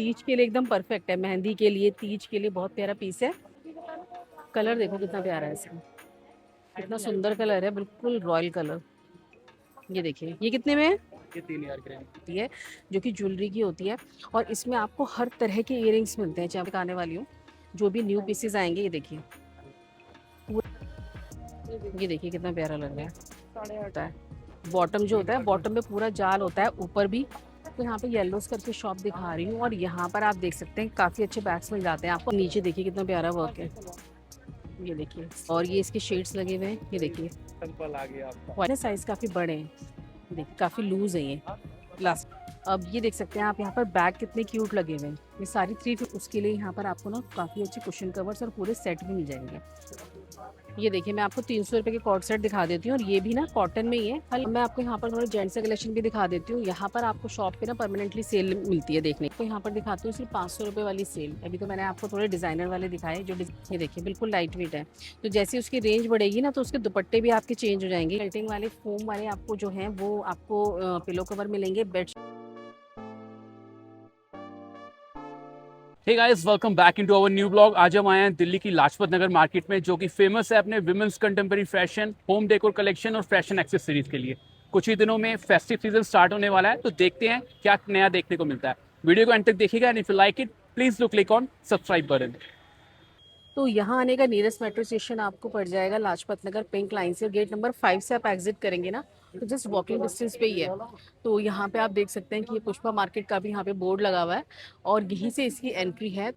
तीज के लिए एकदम परफेक्ट है, मेहंदी के लिए, तीज के लिए बहुत प्यारा पीस है। कलर देखो कितना प्यारा है इसका, कितना सुंदर कलर है, बिल्कुल रॉयल कलर। ये देखिए, ये कितने में है? ये 3000 ग्राम होती है जो कि ज्वेलरी की होती है। और इसमें आपको हर तरह के इयररिंग्स मिलते हैं, चाहे मैं दिखाने वाली हूँ जो भी न्यू पीसेस आएंगे। ये देखिए, ये देखिए कितना प्यारा लग रहा है। होता है बॉटम जो होता है, बॉटम में पूरा जाल होता है, ऊपर भी। तो यहाँ पे येलोस करके शॉप दिखा रही हूँ, और यहाँ पर आप देख सकते हैं काफी अच्छे बैग्स मिल जाते हैं आपको। नीचे देखिए कितना प्यारा वर्क है, ये देखिए। और ये इसके शेड्स लगे हुए हैं, ये देखिए। सिंपल आ गया आपका। साइज काफी बड़े हैं, देखिए काफी लूज है ये लास्ट। अब ये देख सकते हैं आप, यहाँ पर बैग कितने क्यूट लगे हुए हैं। ये सारी थ्री, उसके लिए यहाँ पर आपको ना काफी अच्छे कुशन कवर्स और पूरे सेट भी मिल जाएंगे। ये देखिए, मैं आपको 300 रुपए के कॉर्ड सेट दिखा देती हूँ, और ये भी ना कॉटन में ही है। हल मैं आपको यहाँ पर थोड़े जेंट्स का कलेक्शन भी दिखा देती हूँ। यहाँ पर आपको शॉप पे ना परमानेंटली सेल मिलती है देखने को। यहाँ पर दिखाती हूँ सिर्फ 500 रुपए वाली सेल। अभी तो मैंने आपको थोड़े डिजाइनर वाले दिखाए जो ये देखिए बिल्कुल लाइट वेट है। तो जैसे उसकी रेंज बढ़ेगी ना, तो उसके दुपट्टे भी आपके चेंज हो जाएंगे। लाइटिंग वाले फोम वाले आपको जो है वो आपको पिलो कवर मिलेंगे, bed. Hey guys, welcome back into our new blog. आज हम आए हैं दिल्ली की लाजपत नगर मार्केट में, जो कि फेमस है अपने women's contemporary fashion, home decor collection और फैशन एक्सेसरीज के लिए। कुछ ही दिनों में फेस्टिव सीजन स्टार्ट होने वाला है, तो देखते हैं क्या नया देखने को मिलता है। वीडियो को एंड तक देखिएगा, and if you like it please do click on subscribe button. तो यहाँ आने का नियरेस्ट मेट्रो स्टेशन आपको पड़ जाएगा लाजपत नगर पिंक लाइन से। गेट नंबर 5 से आप एग्जिट करेंगे ना, तो जस्ट वॉकिंग डिस्टेंस पे ही है। तो यहाँ पे आप देख सकते हैं कि ये पुष्पा मार्केट का भी यहाँ पे बोर्ड लगा हुआ है, और यहीं से इसकी एंट्री है।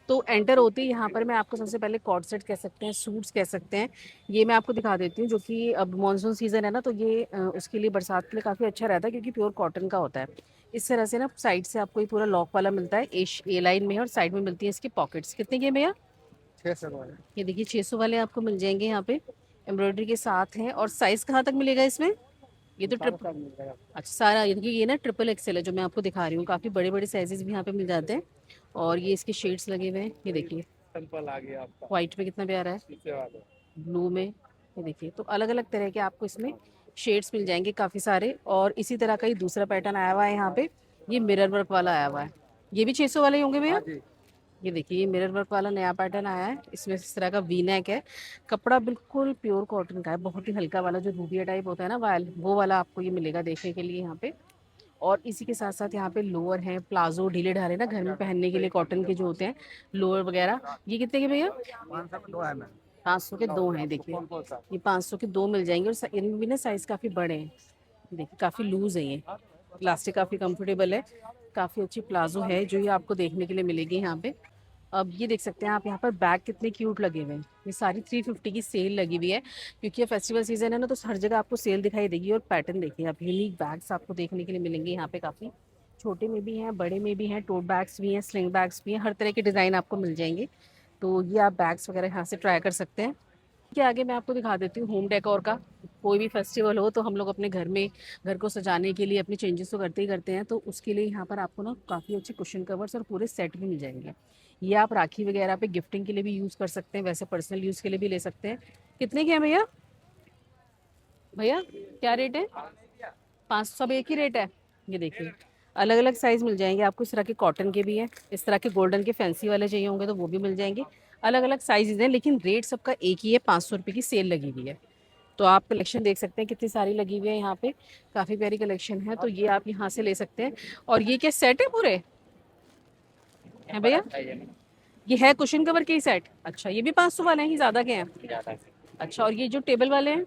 तो एंटर होते ही यहाँ पर मैं आपको सबसे पहले कॉर्ड सेट कह सकते हैं, सूट्स कह सकते हैं, ये मैं आपको दिखा देती हूँ। जो कि अब मानसून सीजन है ना, तो ये उसके लिए, बरसात के लिए काफ़ी अच्छा रहता है, क्योंकि प्योर कॉटन का होता है। इस तरह से ना साइड से आपको ये पूरा लॉक वाला मिलता है, ए लाइन में है, और साइड में मिलती है इसकी पॉकेट्स। कितने के भैया? 600 वाले। ये देखिए 600 वाले आपको मिल जाएंगे यहाँ पे, एम्ब्रॉयडरी के साथ हैं। और साइज कहाँ तक मिलेगा इसमें? ये तो ट्रिप, अच्छा सारा, ये देखिए, ये ना ट्रिपल एक्सेल है जो मैं आपको दिखा रही हूँ। काफ़ी बड़े बड़े साइजेस भी यहाँ पे मिल जाते हैं। और ये इसके शेड्स लगे हुए हैं, ये देखिए। सिंपल आ गया आपका। व्हाइट में कितना प्यारा है, शीशे वाले। ब्लू में, ये देखिए। तो अलग अलग तरह के आपको इसमें शेड्स मिल जाएंगे काफ़ी सारे। और इसी तरह का ही दूसरा पैटर्न आया हुआ है यहाँ पे, ये मिरर वर्क वाला आया हुआ है। ये भी 600 वाले ही होंगे भैया? हाँ जी। ये देखिए, ये मिरर वर्क वाला नया पैटर्न आया है। इसमें इस तरह का वी नेक है, कपड़ा बिल्कुल प्योर कॉटन का है, बहुत ही हल्का वाला जो रूबिया टाइप होता है ना वाल, वो वाला आपको ये मिलेगा देखने के लिए यहाँ पे। और इसी के साथ साथ यहाँ पे लोअर है, प्लाजो ढीले ढाले ना घर में पहनने के लिए, कॉटन के जो होते हैं लोअर वगैरह। ये कितने के भैया? 500 का 2 है मैम। 500 के दो हैं, देखिए। ये 500 के दो मिल जाएंगे, और इनमें भी ना साइज काफ़ी बड़े हैं, देखिए काफ़ी लूज है ये। प्लास्टिक काफ़ी कंफर्टेबल है, काफ़ी अच्छी प्लाजो है जो ये आपको देखने के लिए मिलेगी यहाँ पे। अब ये देख सकते हैं आप, यहाँ पर बैग कितने क्यूट लगे हुए हैं। ये सारी 350 की सेल लगी हुई है, क्योंकि ये फेस्टिवल सीजन है ना, तो हर जगह आपको सेल दिखाई देगी। और पैटर्न देखिए आप, यूनिक बैग्स आपको देखने के लिए मिलेंगे यहाँ पे काफ़ी। छोटे में भी हैं, बड़े में भी हैं, टोट बैग्स भी हैं, स्लिंग बैग्स भी हैं, हर तरह के डिज़ाइन आपको मिल जाएंगे। तो ये आप बैग्स वगैरह यहाँ से ट्राई कर सकते हैं। के आगे मैं आपको दिखा देती हूँ होम डेकोर का। कोई भी फेस्टिवल हो तो हम लोग अपने घर में, घर को सजाने के लिए अपनी चेंजेस तो करते ही करते हैं। तो उसके लिए यहाँ पर आपको ना काफ़ी अच्छे कुशन कवर्स और पूरे सेट भी मिल जाएंगे। ये आप राखी वगैरह पे गिफ्टिंग के लिए भी यूज़ कर सकते हैं, वैसे पर्सनल यूज़ के लिए भी ले सकते हैं। कितने के हैं भैया? भैया क्या रेट है? 500, सब एक ही रेट है? ये देखिए, अलग अलग साइज मिल जाएंगे आपको। इस तरह के कॉटन के भी हैं, इस तरह के गोल्डन के फैंसी वाले चाहिए होंगे तो वो भी मिल जाएंगे। अलग अलग साइजेज हैं, लेकिन रेट सबका एक ही है। 500 रुपये की सेल लगी हुई है। तो आप कलेक्शन देख सकते हैं कितनी सारी लगी हुई है यहाँ पे, काफ़ी प्यारी कलेक्शन है। तो ये आप यहाँ से ले सकते हैं। और ये क्या सेट है पूरे हैं भैया? ये है कुशन कवर के ही सेट? अच्छा, ये भी 500 वाले हैं, ही ज़्यादा के हैं? अच्छा, और ये जो टेबल वाले हैं?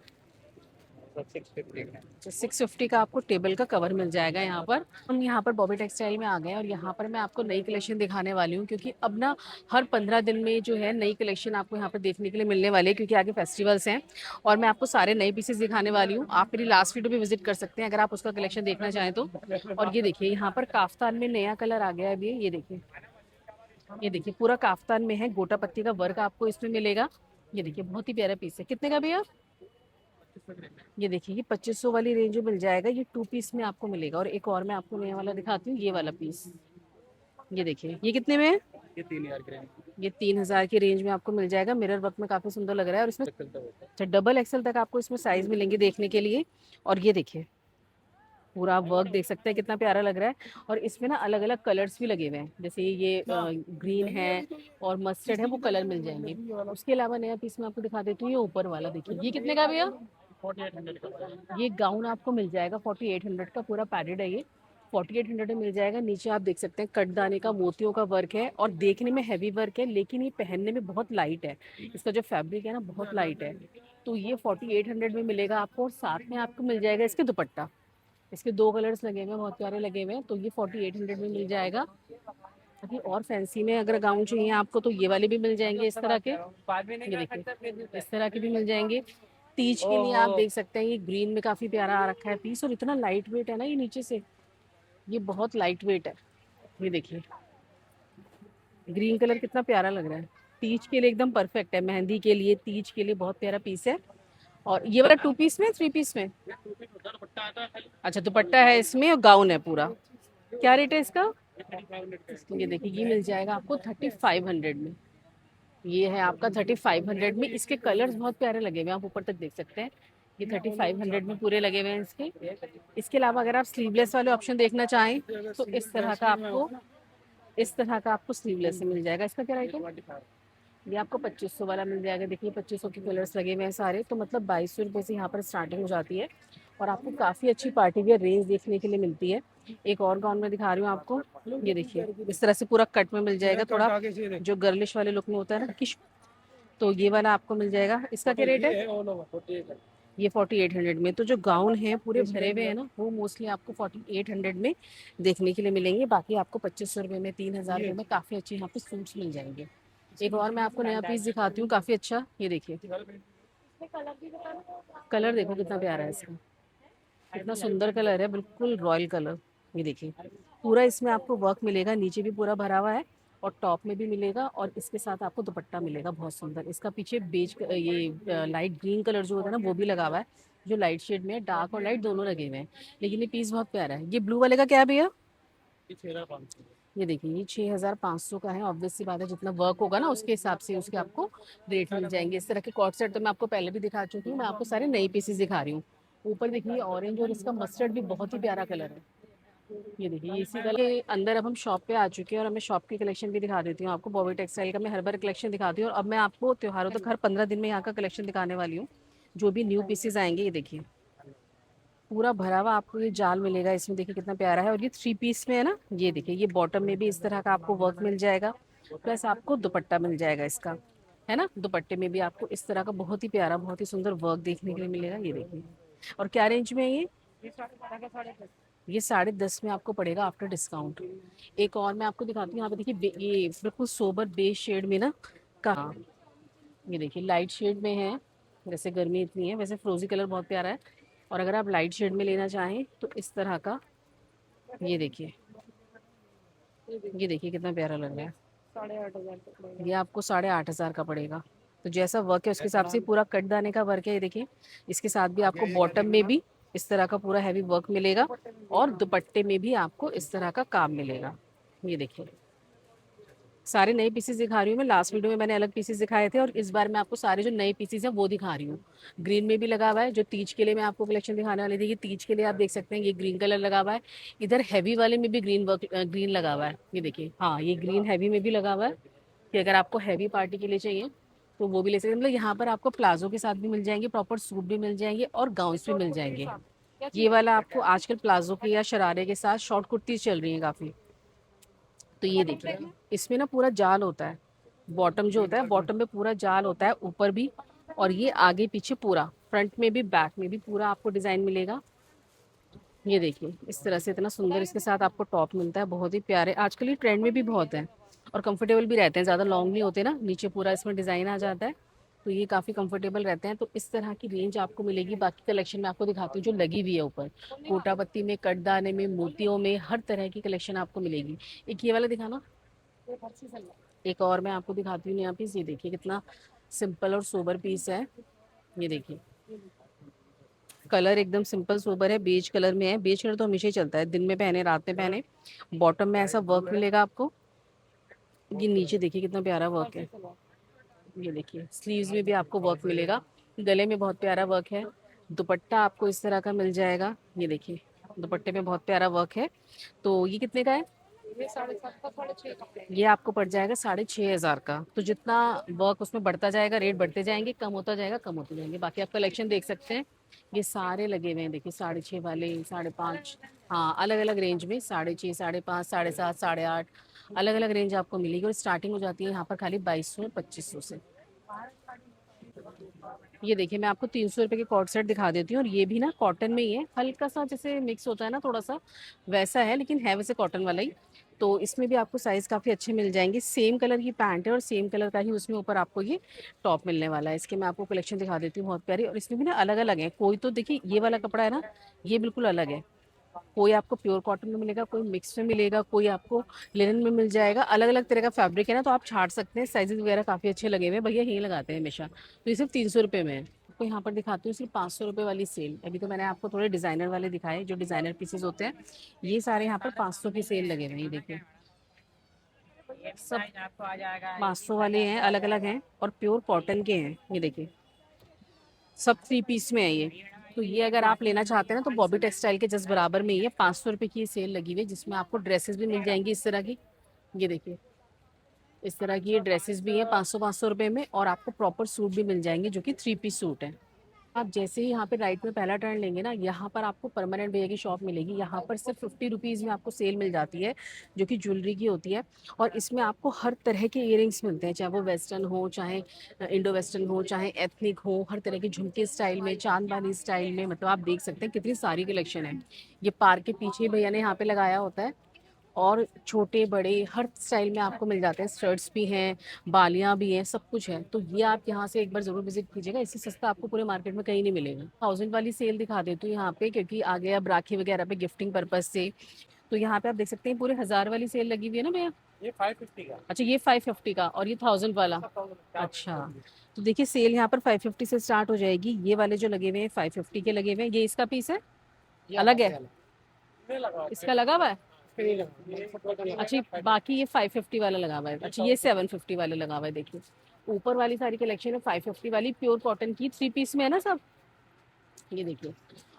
650 का आपको टेबल का कवर मिल जाएगा यहाँ पर। हम यहाँ पर बॉबी टेक्सटाइल में आ गए हैं, और यहाँ पर मैं आपको नई कलेक्शन दिखाने वाली हूँ, क्योंकि अब ना हर 15 दिन में जो है नई कलेक्शन आपको यहाँ पर देखने के लिए मिलने वाली है, क्योंकि आगे फेस्टिवल्स हैं। और मैं आपको सारे नए पीसेस दिखाने वाली हूँ। आप मेरी लास्ट वीडियो भी विजिट कर सकते हैं अगर आप उसका कलेक्शन देखना चाहें तो। और ये देखिए, यहाँ पर काफ्तान में नया कलर आ गया है अभी, ये देखिए। ये देखिए पूरा काफ्तान में है, गोटा पत्ती का वर्क आपको इसमें मिलेगा। ये देखिए बहुत ही प्यारा पीस है। कितने का भैया? ये देखिए, ये 2500 वाली रेंज में मिल जाएगा। ये 2 पीस में आपको मिलेगा। और एक और मैं आपको नया वाला दिखाती हूँ, ये वाला पीस। ये देखिए, ये कितने में है? ये 3000 ग्राम। ये 3000 की रेंज में आपको मिल जाएगा। मिरर वर्क में काफी सुंदर लग रहा है, और इसमें डबल एक्सल तक आपको इसमें साइज मिलेंगे देखने के लिए। और ये देखिए, पूरा वर्क देख सकते हैं कितना प्यारा लग रहा है। और इसमें ना अलग अलग कलर्स भी लगे हुए हैं, जैसे ये ग्रीन है और मस्टर्ड है, वो कलर मिल जाएंगे। उसके अलावा नया पीस मैं आपको दिखा देती हूँ, ये ऊपर वाला देखिए, ये कितने का है भैया? 4800 ये गाउन आपको मिल जाएगा 4800 का, पूरा पैडेड है ये। 4800 में मिल जाएगा। नीचे आप देख सकते हैं कटदाने का मोतियों का वर्क है, और देखने में हैवी वर्क है लेकिन ये पहनने में बहुत लाइट है। इसका जो फैब्रिक है ना बहुत लाइट है। तो ये 4800 में मिलेगा आपको, और साथ में आपको मिल जाएगा इसके दुपट्टा। इसके दो कलर्स लगे हुए हैं, बहुत प्यारे लगे हुए हैं, तो ये 4800 में मिल जाएगा। अभी और फैंसी में अगर गाउन चाहिए आपको तो ये वाले भी मिल जाएंगे इस तरह के, ये देखिए इस तरह के भी मिल जाएंगे। तीज के लिए आप देख सकते हैं, ये ग्रीन में काफी प्यारा आ रखा है पीस, और इतना लाइट वेट है ना ये नीचे से, ये बहुत लाइट वेट है। ये देखिए ग्रीन कलर कितना प्यारा लग रहा है, तीज के लिए एकदम परफेक्ट है, मेहंदी के लिए, तीज के लिए बहुत प्यारा पीस है। और ये वाला 2 पीस में, 3 पीस में? अच्छा दुपट्टा है इसमें और गाउन है पूरा। क्या रेट है इसका? ये देखिए ये मिल जाएगा आपको 3500 में। ये है आपका 3500 में। इसके कलर्स बहुत प्यारे लगे हुए हैं, आप ऊपर तक देख सकते हैं। ये 3500 में पूरे लगे हुए हैं इसके। इसके अलावा अगर आप स्लीवलेस वाले ऑप्शन देखना चाहें तो इस तरह का आपको स्लीवलेस से मिल जाएगा। इसका क्या रेट है? ये आपको 2500 वाला मिल जाएगा। देखिए 2500 के कलर्स लगे हुए हैं सारे, तो मतलब 2200 से यहाँ पर स्टार्टिंग हो जाती है, और आपको काफ़ी अच्छी पार्टी वेयर रेंज देखने के लिए मिलती है। एक और गाउन में दिखा रही हूँ आपको, ये देखिए इस तरह से पूरा कट में मिल जाएगा, थोड़ा जो गर्लिश वाले लुक में होता है ना किश, तो ये वाला आपको मिल जाएगा। इसका क्या रेट है? ये 4800 में। तो जो गाउन है पूरे भरे हुए हैं ना, वो मोस्टली आपको 4800 में देखने के लिए मिलेंगे। बाकी आपको 2500 में, 3000 में काफ़ी अच्छे यहाँ पे सूट्स मिल जाएंगे। एक और मैं आपको नया पीस दिखाती हूँ, काफ़ी अच्छा, ये देखिए कलर देखो कितना प्यारा है इसका, कितना सुंदर कलर है, बिल्कुल रॉयल कलर। ये देखिए पूरा इसमें आपको वर्क मिलेगा, नीचे भी पूरा भरा हुआ है और टॉप में भी मिलेगा, और इसके साथ आपको दुपट्टा मिलेगा बहुत सुंदर। इसका पीछे ये लाइट ग्रीन कलर जो होता है ना वो भी लगा हुआ है, जो लाइट शेड में है, डार्क और लाइट दोनों लगे हुए हैं। लेकिन ये पीस बहुत प्यारा है। ये ब्लू वाले का क्या है भैया? ये देखिए ये 6500 का है। ऑब्वियस सी बात है, जितना वर्क होगा ना उसके हिसाब से उसके आपको रेट मिल जाएंगे। इस तरह के कॉट सेट तो मैं आपको पहले भी दिखा चुकी हूँ, मैं आपको सारे नए पीसेस दिखा रही हूँ। ऊपर देखिए ऑरेंज और इसका मस्टर्ड भी बहुत ही प्यारा कलर है। ये देखिए इसी कलर के अंदर अब हम शॉप पे आ चुके हैं, और मैं शॉप की कलेक्शन भी दिखा देती हूँ आपको। बॉबी टेक्सटाइल का मैं हर बार कलेक्शन दिखाती हूँ, और अब मैं आपको त्योहारों तक हर 15 दिन में यहाँ का कलेक्शन दिखाने वाली हूँ, जो भी न्यू पीसेस आएंगे। ये देखिए पूरा भरा हुआ आपको ये जाल मिलेगा इसमें, देखिए कितना प्यारा है। और ये 3 पीस में है ना, ये देखिए ये बॉटम में भी इस तरह का आपको वर्क मिल जाएगा, प्लस आपको दुपट्टा मिल जाएगा इसका, है ना। दुपट्टे में भी आपको इस तरह का बहुत ही प्यारा, बहुत ही सुंदर वर्क देखने के लिए मिलेगा। ये देखिए, और क्या रेंज में है ये 10.5 में आपको पड़ेगा आफ्टर डिस्काउंट। एक और मैं आपको दिखाती हूँ, यहाँ पे देखिए ये बिल्कुल सोबर बेज शेड में ना कहाँ, ये देखिए लाइट शेड में है। जैसे गर्मी इतनी है, वैसे फ्रोजी कलर बहुत प्यारा है, और अगर आप लाइट शेड में लेना चाहें तो इस तरह का, ये देखिए ये देखिए कितना प्यारा लग रहा है। 8,500 ये आपको 8,500 का पड़ेगा। तो जैसा वर्क है उसके हिसाब से पूरा कट दाने का वर्क है। ये देखिए इसके साथ भी आपको बॉटम में भी इस तरह का पूरा हैवी वर्क मिलेगा, और दुपट्टे में भी आपको इस तरह का काम मिलेगा। ये देखिए सारे नए पीसेस दिखा रही हूँ मैं। लास्ट वीडियो में मैंने अलग पीसेस दिखाए थे, और इस बार मैं आपको सारे जो नए पीसेस हैं वो दिखा रही हूँ। ग्रीन में भी लगा हुआ है, जो तीज के लिए मैं आपको कलेक्शन दिखाने वाली थी, ये तीज के लिए आप देख सकते हैं, ये ग्रीन कलर लगा हुआ है। इधर हैवी वाले में भी ग्रीन लगा हुआ है, ये देखिए, हाँ ये ग्रीन हैवी में भी लगा हुआ है, कि अगर आपको हैवी पार्टी के लिए चाहिए तो वो भी ले सकते हैं। मतलब यहाँ पर आपको प्लाजो के साथ भी मिल जाएंगे, प्रॉपर सूट भी मिल जाएंगे, और गाउन्स भी मिल जाएंगे। ये वाला आपको आजकल प्लाजो के या शरारे के साथ शॉर्ट कुर्ती चल रही है काफ़ी। तो ये देखिए इसमें ना पूरा जाल होता है, बॉटम जो होता है बॉटम में पूरा जाल होता है, ऊपर भी, और ये आगे पीछे पूरा, फ्रंट में भी बैक में भी पूरा आपको डिजाइन मिलेगा। ये देखिए इस तरह से इतना सुंदर इसके साथ आपको टॉप मिलता है, बहुत ही प्यारे। आजकल ये ट्रेंड में भी बहुत है, और कंफर्टेबल भी रहते हैं, ज़्यादा लॉन्ग नहीं होते ना, नीचे पूरा इसमें डिज़ाइन आ जाता है, तो ये काफ़ी कंफर्टेबल रहते हैं। तो इस तरह की रेंज आपको मिलेगी। बाकी कलेक्शन मैं आपको दिखाती हूँ जो लगी हुई है ऊपर, कोटा पत्ती में, कटदाने में, मोतियों में, हर तरह की कलेक्शन आपको मिलेगी। एक ये वाला दिखाना, एक और मैं आपको दिखाती हूँ यहाँ पीस। ये देखिए कितना सिंपल और सोबर पीस है। ये देखिए कलर एकदम सिंपल सोबर है, बेज कलर में है। बेज कलर तो हमेशा ही चलता है, दिन में पहने रात में पहने। बॉटम में ऐसा वर्क मिलेगा आपको। ये नीचे देखिए कितना प्यारा वर्क है। ये देखिए स्लीव्स में भी आपको वर्क मिलेगा, गले में बहुत प्यारा वर्क है। दुपट्टा आपको इस तरह का मिल जाएगा, ये देखिए दुपट्टे पे बहुत प्यारा वर्क है। तो ये कितने का है? ये 7.5 का, 6.5 का। ये आपको पड़ जाएगा 6,500 का। तो जितना वर्क उसमें बढ़ता जाएगा, रेट बढ़ते जाएंगे, कम होता जाएगा, कम होते जाएंगे। बाकी आप कलेक्शन देख सकते हैं, ये सारे लगे हुए हैं। देखिए 6.5 वाले, 5.5, हाँ अलग अलग रेंज में, 6.5, 5.5, 7.5, 8.5, अलग अलग रेंज आपको मिलेगी। और स्टार्टिंग हो जाती है यहाँ पर खाली 2200, 2500 से। ये देखिए मैं आपको 300 रुपये के कॉर्ड सेट दिखा देती हूँ। और ये भी ना कॉटन में ही है, हल्का सा जैसे मिक्स होता है ना थोड़ा सा, वैसा है, लेकिन है वैसे कॉटन वाला ही। तो इसमें भी आपको साइज़ काफ़ी अच्छे मिल जाएंगे। सेम कलर की पैंट है और सेम कलर का ही उसमें ऊपर आपको ये टॉप मिलने वाला है। इसके मैं आपको कलेक्शन दिखा देती हूँ, बहुत प्यारी। और इसमें भी ना अलग अलग है। कोई तो देखिए ये वाला कपड़ा है ना, ये बिल्कुल अलग है। कोई आपको प्योर कॉटन में मिलेगा, कोई मिक्स में मिलेगा, कोई आपको लिनन में मिल जाएगा। अलग अलग तरह का फैब्रिक है ना, तो आप छाट सकते हैं। साइजेस वगैरह काफ़ी अच्छे लगे हुए हैं, भैया यही लगाते हैं हमेशा। तो ये सिर्फ 300 रुपये में है। आपको यहाँ पर दिखाती हूँ सिर्फ 500 रुपये वाली सेल। अभी तो मैंने आपको थोड़े डिज़ाइनर वाले दिखाए, जो डिज़ाइनर पीसेज होते हैं। ये सारे यहाँ पर 500 की सेल लगे हुए हैं। ये देखिए सब आपको आ जाएगा 500 वाले हैं, अलग अलग हैं और प्योर कॉटन के हैं। ये देखिए सब 3 पीस में है ये। तो ये अगर आप लेना चाहते हैं ना, तो बॉबी टेक्सटाइल के जस्ट बराबर में ही है। 500 रुपये की ये सेल लगी हुई है, जिसमें आपको ड्रेसेस भी मिल जाएंगी इस तरह की। ये देखिए इस तरह की ये ड्रेसेस भी है 500 रुपये में। और आपको प्रॉपर सूट भी मिल जाएंगे, जो कि 3 पीस सूट है। आप जैसे ही यहाँ पे राइट में पहला टर्न लेंगे ना, यहाँ पर आपको परमानेंट भैया की शॉप मिलेगी। यहाँ पर सिर्फ 50 रुपीज़ में आपको सेल मिल जाती है, जो कि ज्वेलरी की होती है। और इसमें आपको हर तरह के इयरिंग्स मिलते हैं, चाहे वो वेस्टर्न हो, चाहे इंडो वेस्टर्न हो, चाहे एथनिक हो। हर तरह के झुमके स्टाइल में, चांदबानी स्टाइल में, मतलब आप देख सकते हैं कितनी सारी कलेक्शन है। ये पार्क के पीछे ही भैया ने यहाँ पे लगाया होता है। और छोटे बड़े हर स्टाइल में आपको मिल जाते हैं। स्टर्ट्स भी हैं, बालियाँ भी हैं, सब कुछ है। तो ये आप यहाँ से एक बार ज़रूर विजिट कीजिएगा। इससे सस्ता आपको पूरे मार्केट में कहीं नहीं मिलेगा। 1000 वाली सेल दिखा देती हूँ यहाँ पे, क्योंकि आ गया अब राखी वगैरह पे गिफ्टिंग पर्पज से। तो यहाँ पे आप देख सकते हैं पूरे 1000 वाली सेल लगी हुई है ना भैया। ये 550 का। अच्छा ये 550 का, और ये 1000 वाला। अच्छा तो देखिए सेल यहाँ पर 550 से स्टार्ट हो जाएगी। ये वाले जो लगे हुए हैं 550 के लगे हुए हैं। ये इसका पीस है, अलग है, इसका लगा हुआ है। अच्छा बाकी ये 550 वाला लगा हुआ है। अच्छा ये 750 वाला लगा हुआ है। देखिए ऊपर वाली सारी कलेक्शन है 550 वाली, प्योर कॉटन की। 3 पीस में है ना सब। ये देखिए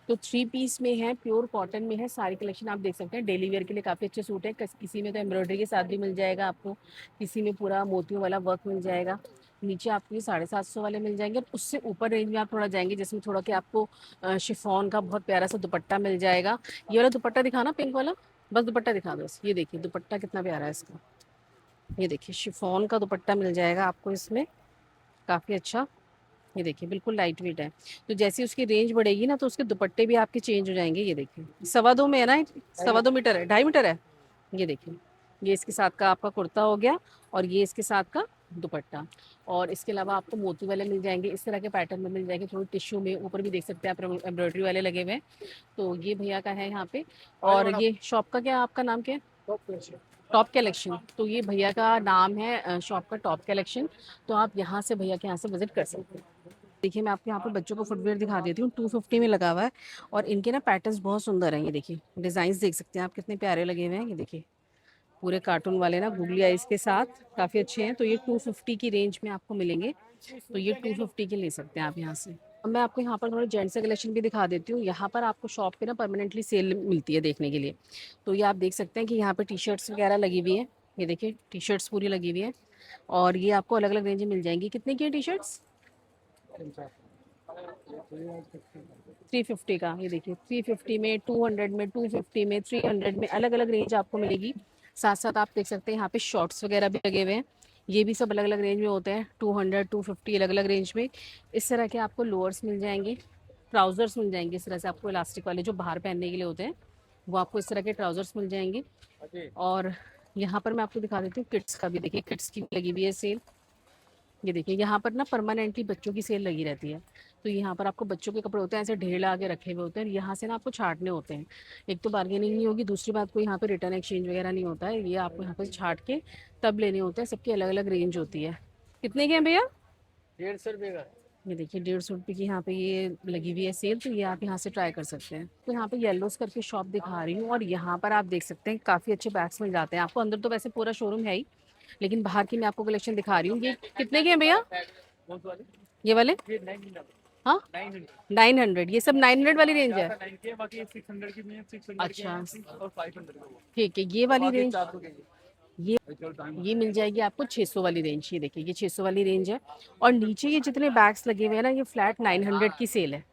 तो 3 पीस में है, प्योर कॉटन में है। सारी कलेक्शन आप देख सकते हैं। डेली वेयर के लिए काफ़ी अच्छे सूट है। किसी में तो एम्ब्रॉयडरी के साथ भी मिल जाएगा आपको, किसी में पूरा मोतियों वाला वर्क मिल जाएगा। नीचे आपको ये 750 वाले मिल जाएंगे। और उससे ऊपर रेंज में आप थोड़ा जाएंगे, जिसमें थोड़ा कि आपको शिफॉन का बहुत प्यारा सा दुपट्टा मिल जाएगा। ये वाला दुपट्टा दिखाना, पिंक वाला, बस दुपट्टा दिखा दो। ये देखिए दुपट्टा कितना प्यारा है इसका। ये देखिए शिफॉन का दुपट्टा मिल जाएगा आपको इसमें, काफ़ी अच्छा। ये देखिए बिल्कुल लाइट वेट है। तो जैसे उसकी रेंज बढ़ेगी ना, तो उसके दुपट्टे भी आपके चेंज हो जाएंगे। ये देखिए 2.25 में है ना, 2.25 मीटर है, 2.5 मीटर है। ये देखिए ये इसके साथ का आपका कुर्ता हो गया, और ये इसके साथ का दुपट्टा। और इसके अलावा आपको मोती वाले मिल जाएंगे, इस तरह के पैटर्न में मिल जाएंगे, थोड़ी टिश्यू में। ऊपर भी देख सकते हैं आप एम्ब्रॉयडरी वाले लगे हुए हैं। तो ये भैया का है यहाँ पे। और ये शॉप का क्या, आपका नाम क्या है? Top collection. तो ये भैया का नाम है शॉप का, टॉप कलेक्शन। तो आप यहाँ से भैया के यहाँ से विजिट कर सकते हैं। देखिए मैं आपको यहाँ पर बच्चों को फुटवेयर दिखा देती हूँ। 250 में लगा हुआ है। और इनके ना पैटर्न्स बहुत सुंदर हैं। ये देखिए डिज़ाइंस देख सकते हैं आप, कितने प्यारे लगे हुए हैं। ये देखिए पूरे कार्टून वाले ना, गूगली आइज के साथ, काफ़ी अच्छे हैं। तो ये 250 की रेंज में आपको मिलेंगे। तो ये 250 के ले सकते हैं आप यहाँ से। अब मैं आपको यहाँ पर थोड़ा जेंट्स का कलेक्शन भी दिखा देती हूँ। यहाँ पर आपको शॉप पे ना परमानेंटली सेल मिलती है देखने के लिए। तो ये आप देख सकते हैं कि यहाँ पर टी शर्ट्स वगैरह लगी हुई है। ये देखिए टी शर्ट्स पूरी लगी हुई है। और ये आपको अलग अलग रेंज में मिल जाएंगी। कितने की है टी शर्ट्स? 350 का। ये देखिए 350 में, 200 में, 250 में, 300 में, अलग अलग रेंज आपको मिलेगी। साथ साथ आप देख सकते हैं यहाँ पे शॉर्ट्स वगैरह भी लगे हुए हैं। ये भी सब अलग अलग रेंज में होते हैं, 200, 250, अलग अलग रेंज में। इस तरह के आपको लोअर्स मिल जाएंगे, ट्राउजर्स मिल जाएंगे। इस तरह से आपको इलास्टिक वाले जो बाहर पहनने के लिए होते हैं, वो आपको इस तरह के ट्राउजर्स मिल जाएंगे। और यहाँ पर मैं आपको दिखा देती हूँ किड्स का भी। देखिए किड्स की भी लगी हुई है सेल। ये देखिए यहाँ पर ना परमानेंटली बच्चों की सेल लगी रहती है। तो यहाँ पर आपको बच्चों के कपड़े होते हैं, ऐसे ढेर लगा के रखे हुए होते हैं। यहाँ से ना आपको छाटने होते हैं। एक तो बार्गेनिंग नहीं होगी, दूसरी बात को यहाँ पे रिटर्न एक्सचेंज वगैरह नहीं होता है। ये आपको यहाँ पे छाट के तब लेने होते हैं। सबकी अलग अलग रेंज होती है। कितने के हैं भैया? 150 रुपये का। ये देखिए 150 रुपये की यहाँ पे ये लगी हुई है सेल। तो ये आप यहाँ से ट्राई कर सकते हैं। तो यहाँ पे येलोस करके शॉप दिखा रही हूँ। और यहाँ पर आप देख सकते हैं काफ़ी अच्छे बैग्स मिल जाते हैं आपको। अंदर तो वैसे पूरा शोरूम है ही, लेकिन बाहर की मैं आपको कलेक्शन दिखा रही हूँ। ये कितने के हैं भैया? बहुत वाले ये वाले ये 99 हाँ 900 900, ये सब 900 वाली रेंज है। 9 के बाकी 600 की भी है, 600 की अच्छा है और 500 की है। ठीक है, ये वाली बाकी रेंज 400 की है। ये ये मिल जाएगी आपको 600 वाली रेंज। ये देखिए ये 600 वाली रेंज है। और नीचे ये जितने बैग्स लगे हुए हैं ना, ये फ्लैट 900 की सेल है।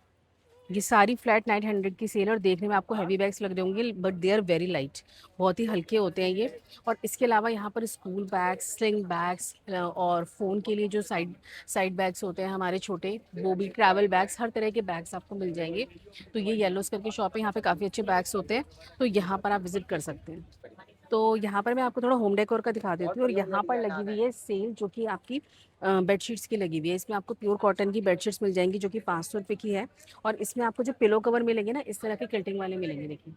ये सारी फ्लैट 900 की सेल है और देखने में आपको हैवी बैग्स लग रहे होंगे, but they are very light, बहुत ही हल्के होते हैं ये। और इसके अलावा यहाँ पर स्कूल बैग्स, स्लिंग बैग्स और फ़ोन के लिए जो साइड साइड बैग्स होते हैं हमारे छोटे, वो भी ट्रैवल बैग्स, हर तरह के बैग्स आपको मिल जाएंगे। तो ये येलोस करके शॉप है, यहाँ पे काफ़ी अच्छे बैग्स होते हैं, तो यहाँ पर आप विजिट कर सकते हैं। तो यहाँ पर मैं आपको थोड़ा होम डेकोर का दिखा देती हूँ। और यहाँ पर लगी हुई है सेल, जो कि आपकी बेडशीट्स की लगी हुई है। इसमें आपको प्योर कॉटन की बेडशीट्स मिल जाएंगी, जो कि 500 रुपये की है। और इसमें आपको जो पिलो कवर मिलेंगे ना, इस तरह के किल्टिंग वाले मिलेंगे। देखिए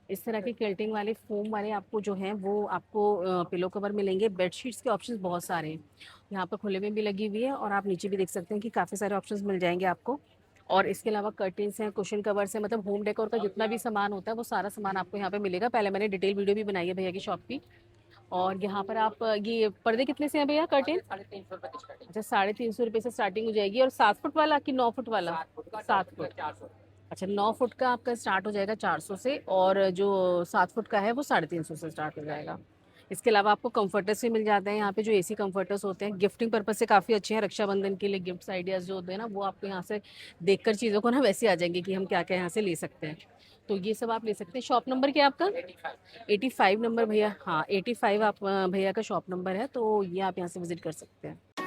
इस तरह के किल्टिंग वाले फोम वाले आपको जो हैं वो आपको पिलो कवर मिलेंगे। बेडशीट्स के ऑप्शंस बहुत सारे हैं, यहाँ पर खुले में भी लगी हुई है और आप नीचे भी देख सकते हैं कि काफ़ी सारे ऑप्शंस मिल जाएंगे आपको। और इसके अलावा कर्टेन्स हैं, कुशन कवर्स हैं, मतलब होम डेकोर का जितना भी सामान होता है वो सारा सामान आपको यहाँ पे मिलेगा। पहले मैंने डिटेल वीडियो भी बनाई है भैया की शॉप की। और यहाँ पर आप ये पर्दे कितने से हैं भैया कर्टेन? 350 रुपए की स्टार्टिंग। अच्छा 350 रुपये से स्टार्टिंग हो जाएगी। और 7 फुट वाला कि 9 फुट वाला? 7 फुट। 400। अच्छा 9 फुट का आपका स्टार्ट हो जाएगा 400 से, और जो 7 फुट का है वो 350 से स्टार्ट हो जाएगा। इसके अलावा आपको कंफर्टर्स भी मिल जाते हैं यहाँ पे, जो एसी कंफर्टर्स होते हैं, गिफ्टिंग पर्पज से काफ़ी अच्छे हैं। रक्षाबंधन के लिए गिफ्ट्स आइडियाज़ जो होते हैं ना, वो आपको यहाँ से देखकर चीज़ों को ना वैसे आ जाएंगे कि हम क्या क्या यहाँ से ले सकते हैं। तो ये सब आप ले सकते हैं। शॉप नंबर क्या है आपका? 85 नंबर भैया, हाँ 85 आप भैया का शॉप नंबर है, तो ये आप यहाँ से विजिट कर सकते हैं।